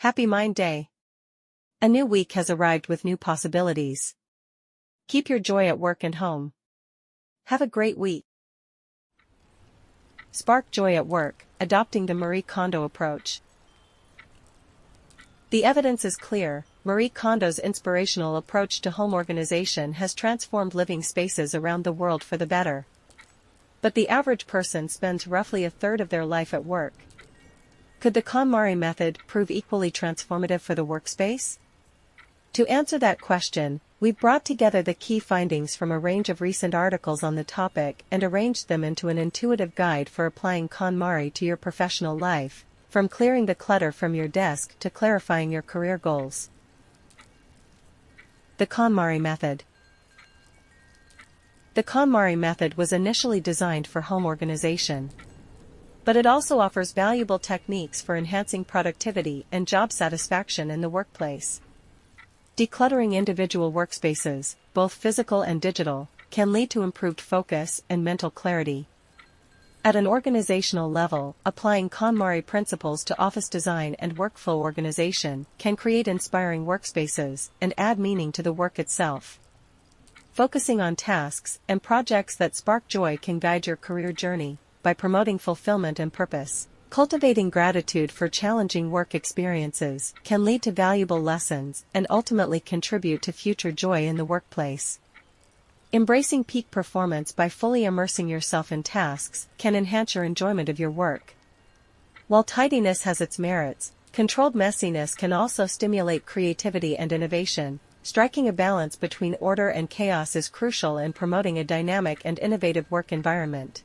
Happy Mind Day! A new week has arrived with new possibilities. Keep your joy at work and home. Have a great week. Spark joy at work, adopting the Marie Kondo approach. The evidence is clear. Marie Kondo's inspirational approach to home organization has transformed living spaces around the world for the better. But the average person spends roughly a third of their life at work. Could the KonMari method prove equally transformative for the workspace? To answer that question, we've brought together the key findings from a range of recent articles on the topic and arranged them into an intuitive guide for applying KonMari to your professional life, from clearing the clutter from your desk to clarifying your career goals. The KonMari method. The KonMari method was initially designed for home organization. But it also offers valuable techniques for enhancing productivity and job satisfaction in the workplace. Decluttering individual workspaces, both physical and digital, can lead to improved focus and mental clarity. At an organizational level, applying KonMari principles to office design and workflow organization can create inspiring workspaces and add meaning to the work itself. Focusing on tasks and projects that spark joy can guide your career journey by promoting fulfillment and purpose. Cultivating gratitude for challenging work experiences can lead to valuable lessons and ultimately contribute to future joy in the workplace. Embracing peak performance by fully immersing yourself in tasks can enhance your enjoyment of your work. While tidiness has its merits, controlled messiness can also stimulate creativity and innovation. Striking a balance between order and chaos is crucial in promoting a dynamic and innovative work environment.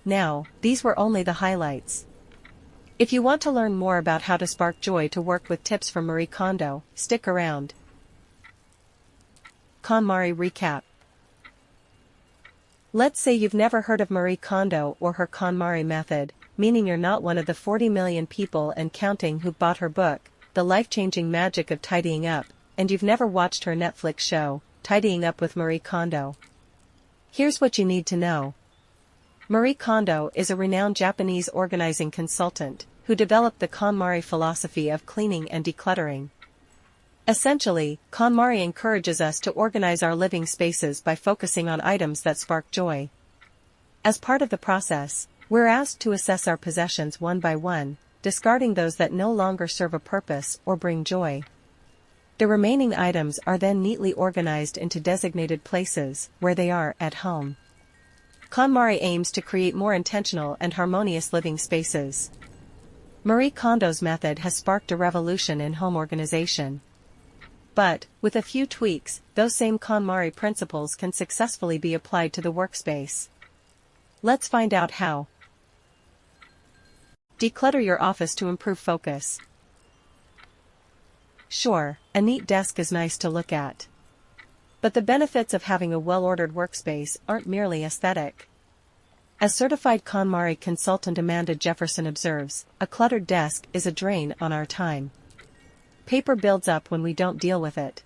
Now, these were only the highlights. If you want to learn more about how to spark joy to work with tips from Marie Kondo, stick around. KonMari Recap. Let's say you've never heard of Marie Kondo or her KonMari method, meaning you're not one of the 40 million people and counting who bought her book, The Life-Changing Magic of Tidying Up, and you've never watched her Netflix show, Tidying Up with Marie Kondo. Here's what you need to know. Marie Kondo is a renowned Japanese organizing consultant who developed the KonMari philosophy of cleaning and decluttering. Essentially, KonMari encourages us to organize our living spaces by focusing on items that spark joy. As part of the process, we're asked to assess our possessions one by one, discarding those that no longer serve a purpose or bring joy. The remaining items are then neatly organized into designated places, where they are at home. KonMari aims to create more intentional and harmonious living spaces. Marie Kondo's method has sparked a revolution in home organization. But, with a few tweaks, those same KonMari principles can successfully be applied to the workspace. Let's find out how. Declutter your office to improve focus. Sure, a neat desk is nice to look at. But the benefits of having a well-ordered workspace aren't merely aesthetic. As certified KonMari consultant Amanda Jefferson observes, a cluttered desk is a drain on our time. Paper builds up when we don't deal with it.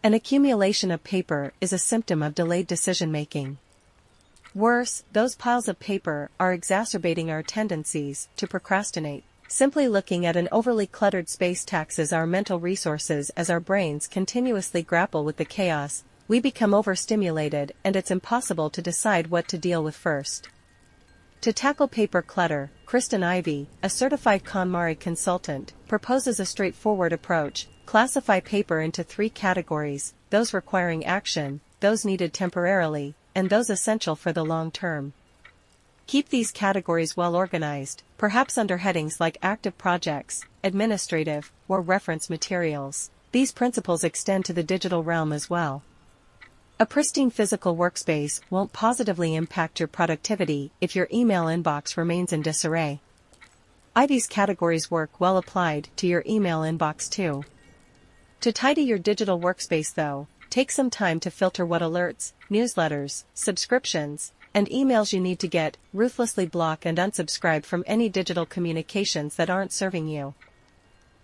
An accumulation of paper is a symptom of delayed decision-making. Worse, those piles of paper are exacerbating our tendencies to procrastinate. Simply looking at an overly cluttered space taxes our mental resources as our brains continuously grapple with the chaos. We become overstimulated and it's impossible to decide what to deal with first. To tackle paper clutter, Kristen Ivey, a certified KonMari consultant, proposes a straightforward approach. Classify paper into 3 categories: those requiring action, those needed temporarily, and those essential for the long term. Keep these categories well organized, perhaps under headings like active projects, administrative, or reference materials. These principles extend to the digital realm as well. A pristine physical workspace won't positively impact your productivity if your email inbox remains in disarray. Ivey's categories work well applied to your email inbox too. To tidy your digital workspace though, take some time to filter what alerts, newsletters, subscriptions, and emails you need to get. Ruthlessly block and unsubscribe from any digital communications that aren't serving you.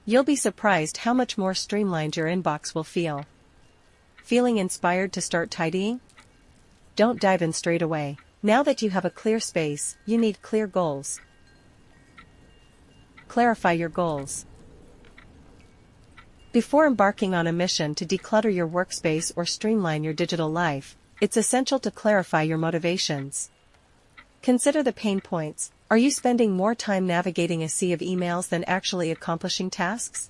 You'll be surprised how much more streamlined your inbox will feel. Feeling inspired to start tidying? Don't dive in straight away. Now that you have a clear space, you need clear goals. Clarify your goals. Before embarking on a mission to declutter your workspace or streamline your digital life, it's essential to clarify your motivations. Consider the pain points. Are you spending more time navigating a sea of emails than actually accomplishing tasks?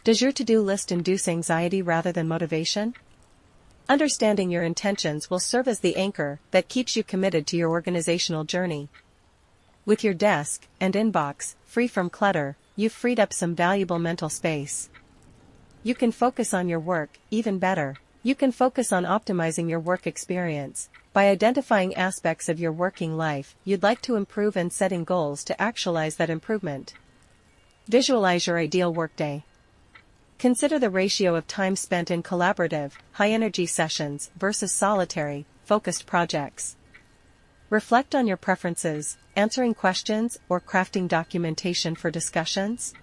Does your to-do list induce anxiety rather than motivation? Understanding your intentions will serve as the anchor that keeps you committed to your organizational journey. With your desk and inbox free from clutter, you've freed up some valuable mental space. You can focus on your work even better. You can focus on optimizing your work experience by identifying aspects of your working life you'd like to improve and setting goals to actualize that improvement. Visualize your ideal workday. Consider the ratio of time spent in collaborative, high-energy sessions versus solitary, focused projects. Reflect on your preferences, answering questions or crafting documentation for discussions.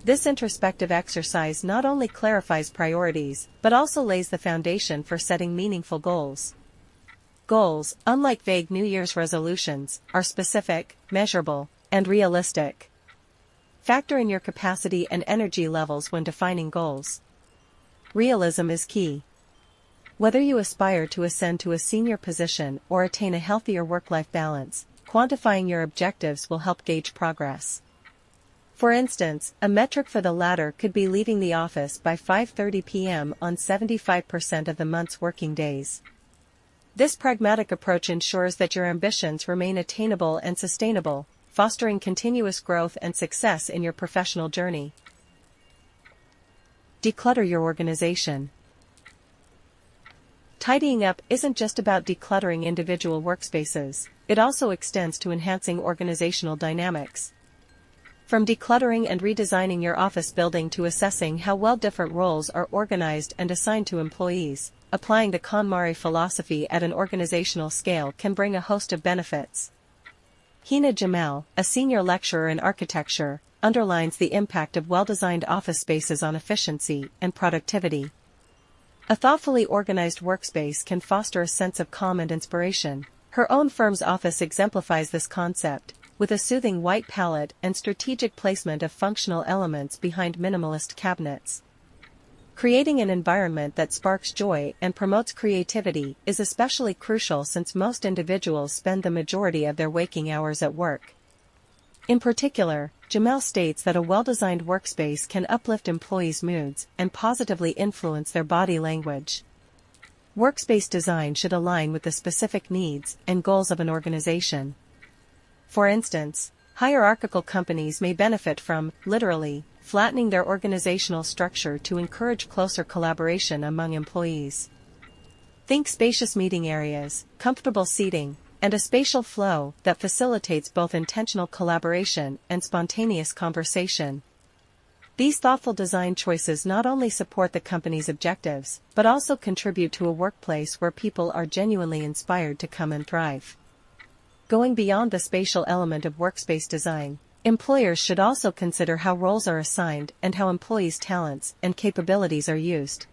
This introspective exercise not only clarifies priorities, but also lays the foundation for setting meaningful goals. Goals, unlike vague New Year's resolutions, are specific, measurable, and realistic. Factor in your capacity and energy levels when defining goals. Realism is key. Whether you aspire to ascend to a senior position or attain a healthier work-life balance, quantifying your objectives will help gauge progress. For instance, a metric for the latter could be leaving the office by 5:30 p.m. on 75% of the month's working days. This pragmatic approach ensures that your ambitions remain attainable and sustainable, fostering continuous growth and success in your professional journey. Declutter your organization. Tidying up isn't just about decluttering individual workspaces, it also extends to enhancing organizational dynamics. From decluttering and redesigning your office building to assessing how well different roles are organized and assigned to employees, applying the KonMari philosophy at an organizational scale can bring a host of benefits. Hina Jamal, a senior lecturer in architecture, underlines the impact of well-designed office spaces on efficiency and productivity. A thoughtfully organized workspace can foster a sense of calm and inspiration. Her own firm's office exemplifies this concept, with a soothing white palette and strategic placement of functional elements behind minimalist cabinets. Creating an environment that sparks joy and promotes creativity is especially crucial since most individuals spend the majority of their waking hours at work. In particular, Jamal states that a well-designed workspace can uplift employees' moods and positively influence their body language. Workspace design should align with the specific needs and goals of an organization. For instance, hierarchical companies may benefit from, literally, flattening their organizational structure to encourage closer collaboration among employees. Think spacious meeting areas, comfortable seating, and a spatial flow that facilitates both intentional collaboration and spontaneous conversation. These thoughtful design choices not only support the company's objectives, but also contribute to a workplace where people are genuinely inspired to come and thrive. Going beyond the spatial element of workspace design, employers should also consider how roles are assigned and how employees' talents and capabilities are used.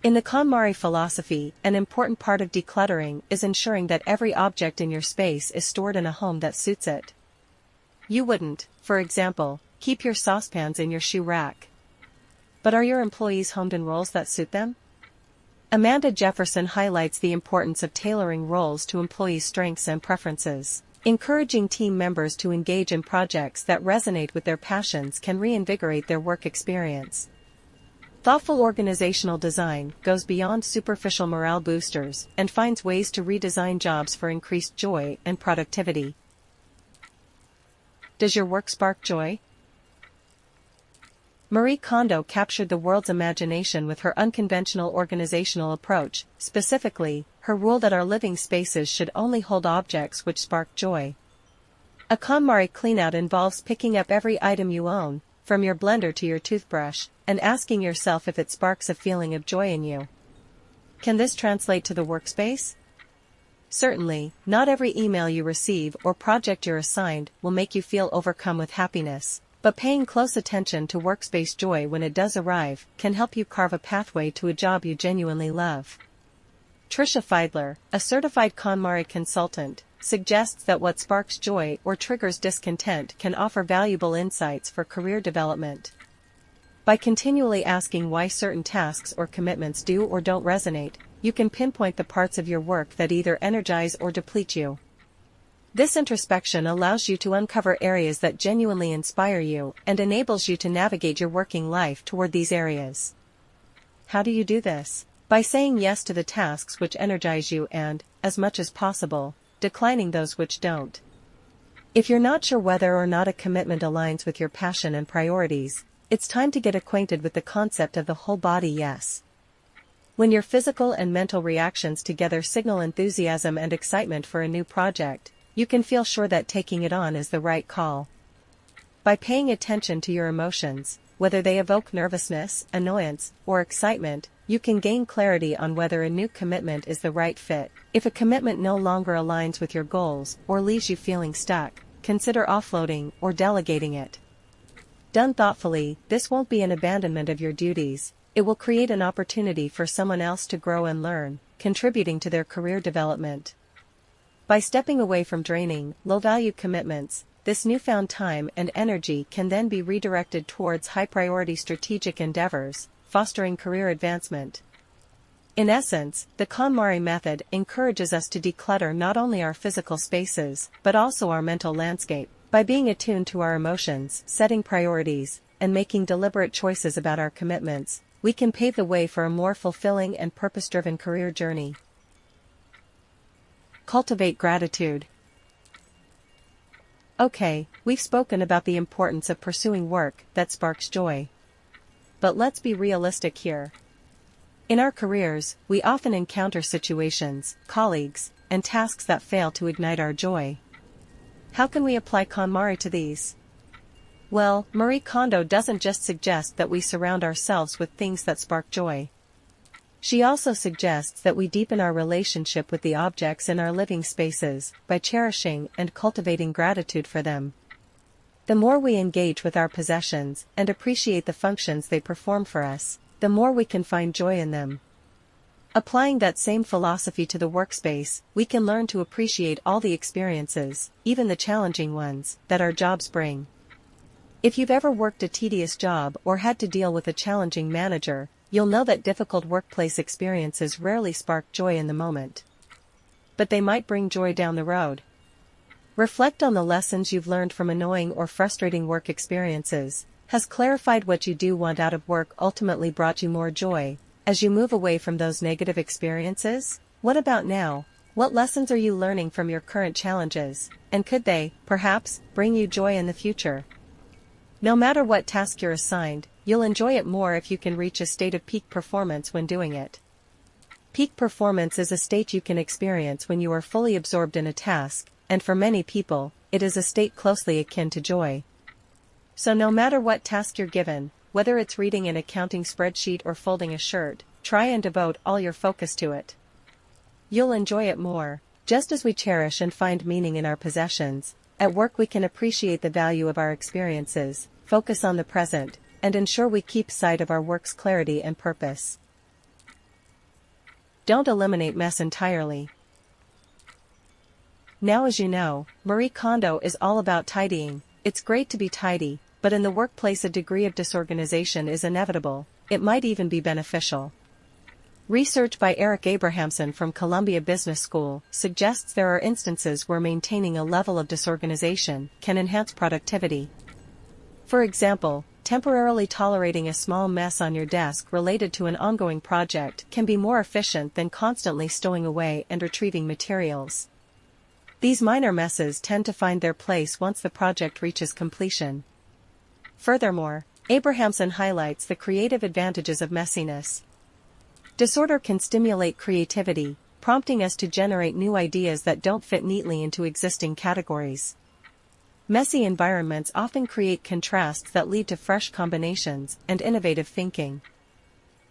In the KonMari philosophy, an important part of decluttering is ensuring that every object in your space is stored in a home that suits it. You wouldn't, for example, keep your saucepans in your shoe rack. But are your employees homed in roles that suit them? Amanda Jefferson highlights the importance of tailoring roles to employees' strengths and preferences. Encouraging team members to engage in projects that resonate with their passions can reinvigorate their work experience. Thoughtful organizational design goes beyond superficial morale boosters and finds ways to redesign jobs for increased joy and productivity. Does your work spark joy? Marie Kondo captured the world's imagination with her unconventional organizational approach, specifically, her rule that our living spaces should only hold objects which spark joy. A KonMari cleanout involves picking up every item you own, from your blender to your toothbrush, and asking yourself if it sparks a feeling of joy in you. Can this translate to the workspace? Certainly, not every email you receive or project you're assigned will make you feel overcome with happiness. But paying close attention to workspace joy when it does arrive can help you carve a pathway to a job you genuinely love. Trisha Feidler, a certified KonMari consultant, suggests that what sparks joy or triggers discontent can offer valuable insights for career development. By continually asking why certain tasks or commitments do or don't resonate, you can pinpoint the parts of your work that either energize or deplete you. This introspection allows you to uncover areas that genuinely inspire you and enables you to navigate your working life toward these areas. How do you do this? By saying yes to the tasks which energize you and, as much as possible, declining those which don't. If you're not sure whether or not a commitment aligns with your passion and priorities, it's time to get acquainted with the concept of the whole body yes. When your physical and mental reactions together signal enthusiasm and excitement for a new project, you can feel sure that taking it on is the right call. By paying attention to your emotions, whether they evoke nervousness, annoyance, or excitement, you can gain clarity on whether a new commitment is the right fit. If a commitment no longer aligns with your goals or leaves you feeling stuck, consider offloading or delegating it. Done thoughtfully, this won't be an abandonment of your duties, it will create an opportunity for someone else to grow and learn, contributing to their career development. By stepping away from draining, low-value commitments, this newfound time and energy can then be redirected towards high-priority strategic endeavors, fostering career advancement. In essence, the KonMari method encourages us to declutter not only our physical spaces, but also our mental landscape. By being attuned to our emotions, setting priorities, and making deliberate choices about our commitments, we can pave the way for a more fulfilling and purpose-driven career journey. Cultivate gratitude. Okay, we've spoken about the importance of pursuing work that sparks joy. But let's be realistic here. In our careers, we often encounter situations, colleagues, and tasks that fail to ignite our joy. How can we apply KonMari to these? Well, Marie Kondo doesn't just suggest that we surround ourselves with things that spark joy. She also suggests that we deepen our relationship with the objects in our living spaces by cherishing and cultivating gratitude for them. The more we engage with our possessions and appreciate the functions they perform for us, the more we can find joy in them. Applying that same philosophy to the workspace, we can learn to appreciate all the experiences, even the challenging ones, that our jobs bring. If you've ever worked a tedious job or had to deal with a challenging manager, you'll know that difficult workplace experiences rarely spark joy in the moment. But they might bring joy down the road. Reflect on the lessons you've learned from annoying or frustrating work experiences. Has clarified what you do want out of work ultimately brought you more joy, as you move away from those negative experiences? What about now? What lessons are you learning from your current challenges, and could they, perhaps, bring you joy in the future? No matter what task you're assigned, you'll enjoy it more if you can reach a state of peak performance when doing it. Peak performance is a state you can experience when you are fully absorbed in a task, and for many people, it is a state closely akin to joy. So no matter what task you're given, whether it's reading an accounting spreadsheet or folding a shirt, try and devote all your focus to it. You'll enjoy it more. Just as we cherish and find meaning in our possessions, at work we can appreciate the value of our experiences, focus on the present, and ensure we keep sight of our work's clarity and purpose. Don't eliminate mess entirely. Now, as you know, Marie Kondo is all about tidying. It's great to be tidy, but in the workplace a degree of disorganization is inevitable. It might even be beneficial. Research by Eric Abrahamson from Columbia Business School suggests there are instances where maintaining a level of disorganization can enhance productivity. For example, temporarily tolerating a small mess on your desk related to an ongoing project can be more efficient than constantly stowing away and retrieving materials. These minor messes tend to find their place once the project reaches completion. Furthermore, Abrahamson highlights the creative advantages of messiness. Disorder can stimulate creativity, prompting us to generate new ideas that don't fit neatly into existing categories. Messy environments often create contrasts that lead to fresh combinations and innovative thinking.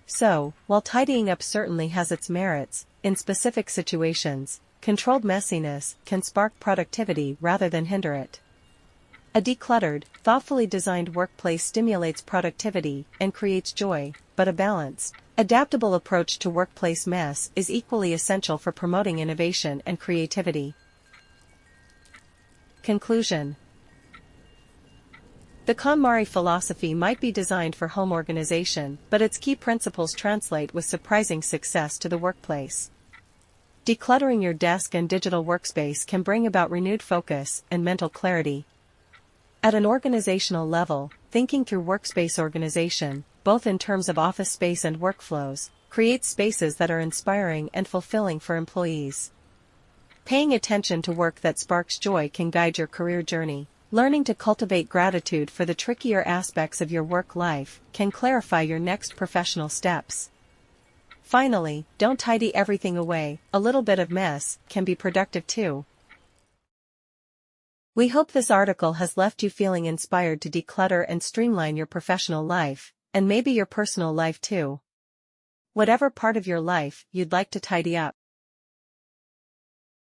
So, while tidying up certainly has its merits, in specific situations, controlled messiness can spark productivity rather than hinder it. A decluttered, thoughtfully designed workplace stimulates productivity and creates joy, but a balanced, adaptable approach to workplace mess is equally essential for promoting innovation and creativity. Conclusion. The KonMari philosophy might be designed for home organization, but its key principles translate with surprising success to the workplace. Decluttering your desk and digital workspace can bring about renewed focus and mental clarity. At an organizational level, thinking through workspace organization, both in terms of office space and workflows, creates spaces that are inspiring and fulfilling for employees. Paying attention to work that sparks joy can guide your career journey. Learning to cultivate gratitude for the trickier aspects of your work life can clarify your next professional steps. Finally, don't tidy everything away, a little bit of mess can be productive too. We hope this article has left you feeling inspired to declutter and streamline your professional life, and maybe your personal life too. Whatever part of your life you'd like to tidy up.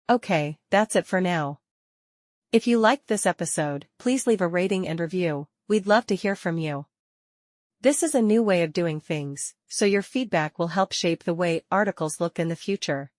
Okay, that's it for now. If you liked this episode, please leave a rating and review, we'd love to hear from you. This is a new way of doing things, so your feedback will help shape the way articles look in the future.